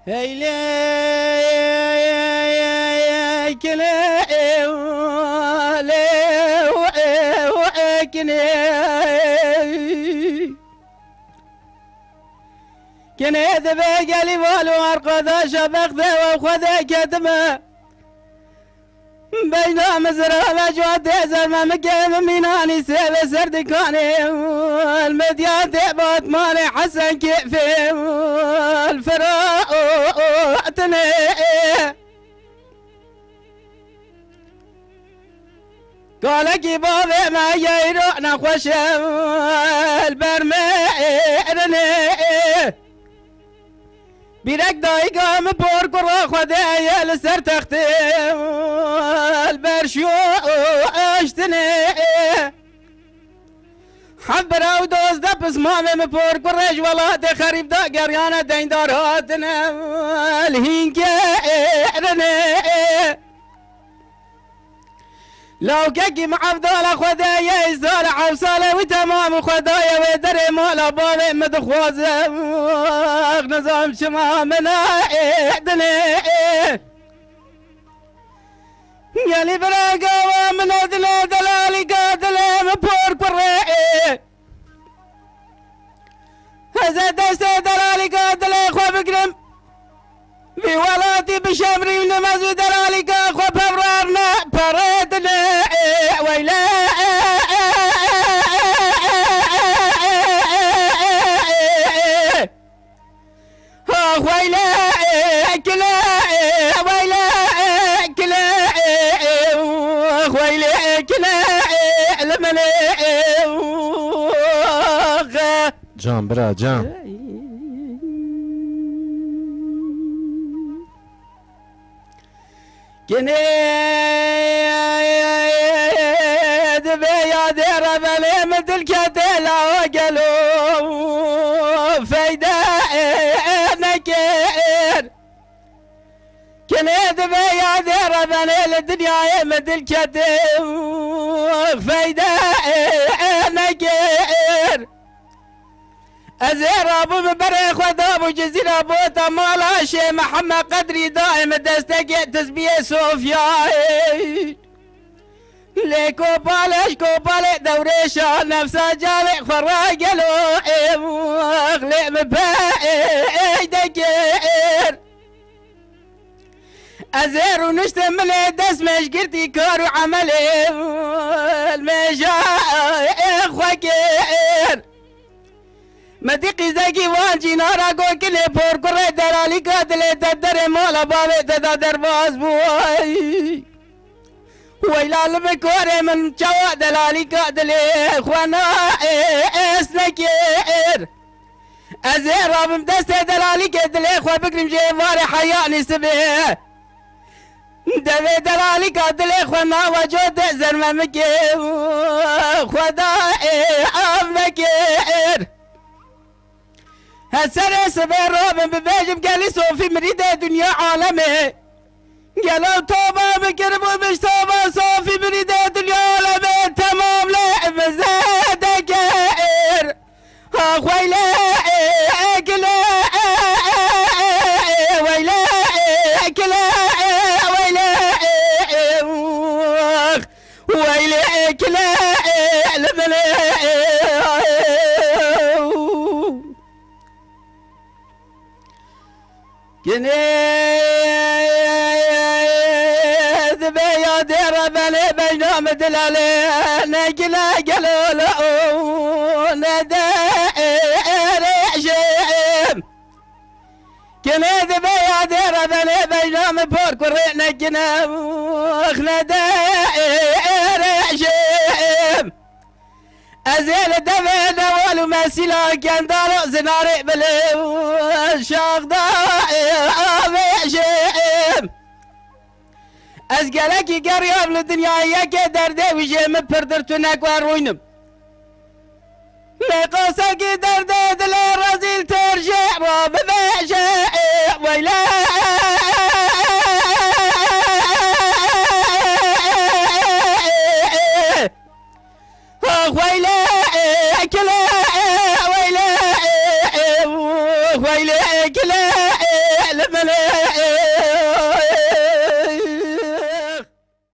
هيلي كلا كني ذبح قالي والو أرقذ شبخذ وخذ كتمه بينا مزرعة جواد زلمة مقيم ميناني سيب سردكاني المديان تبات مالي حسن كيفي الفراء تني قال كي بابي ما يروحنا خوش البرميرني بیرک دایگام پر کرا خدای لسر تخته البرشو اشتنه حبر او دوزده پس مامم پر کرش ولاد خریب دا گریانه دیندار هاتنه الهینکه ارنه لو كي معفضال خدايا يزال عفصالة وتمام خدايا ودري مالا بابي مدخوازة نظام شمامنا احدني يالي براقا ومن ادلا دلالي قادلة مبور قرائي هزا دستا دلالي قادلة خوا بقرم في ولاتي بشمري ونمزو دلالي خوا ببرارنا بردنا ويلا ويلا كلا ويلا كلا ويلا كلا الملك جان برا جان كنيد بيا دير بلي مثل كتلا وقلو فايدة نكير كنيد بيا دير بلي الدنيا مثل كتلا فايدة نكير أزير أبو مبرخ وذاب وجزيرة أبو تمالا شي محمد قدري دائم دستك تسبيه صوفيا ليكو بالش كوبالي دوريشا نفسه جالي فراقلو اغلي مباي دكير أزير ونشتم من دس مش قرتي كارو عملي المجا اخوكير مدقي زكي وانجي نارا قول كلي بور قري دلالي قادلي تدري مولا بابي تدادر باز بوي ويلا المكوري من جوا دلالي قادلي خوانا اسنكير ازير راب مدستي دلالي قادلي خوا بكرم جيفاري حياني سبيه دبي دلالي قادلي خوانا وجود زرمه مكير خوادا امكير هالسنة سبيل روبن ببيجم قالي صوفي مريدة دنيا عالمي قالوا توبة بكرم ومش توبة صوفي مريدة دنيا عالمي تمام لعب زاد كائر خويلا كلا ويلا كلا ويلا ويلا كلا كنيد بيا دير بلي بينام دلالي نقلا قلولو ندير شيم كنيد بيا دير بلي بينام بوركوري نقنا ندير شيم أزيل دفن أول مسيلا كان دارو زناري بلي شاغدا شيم أزقلكي قريب للدنيا يكي دردي وجي مبردرتو ناكوار وينم مقاسك دردي دلي رزيل ترجع وبباشي ويلا ويلا كلا ويلا ويلا كلا لما علی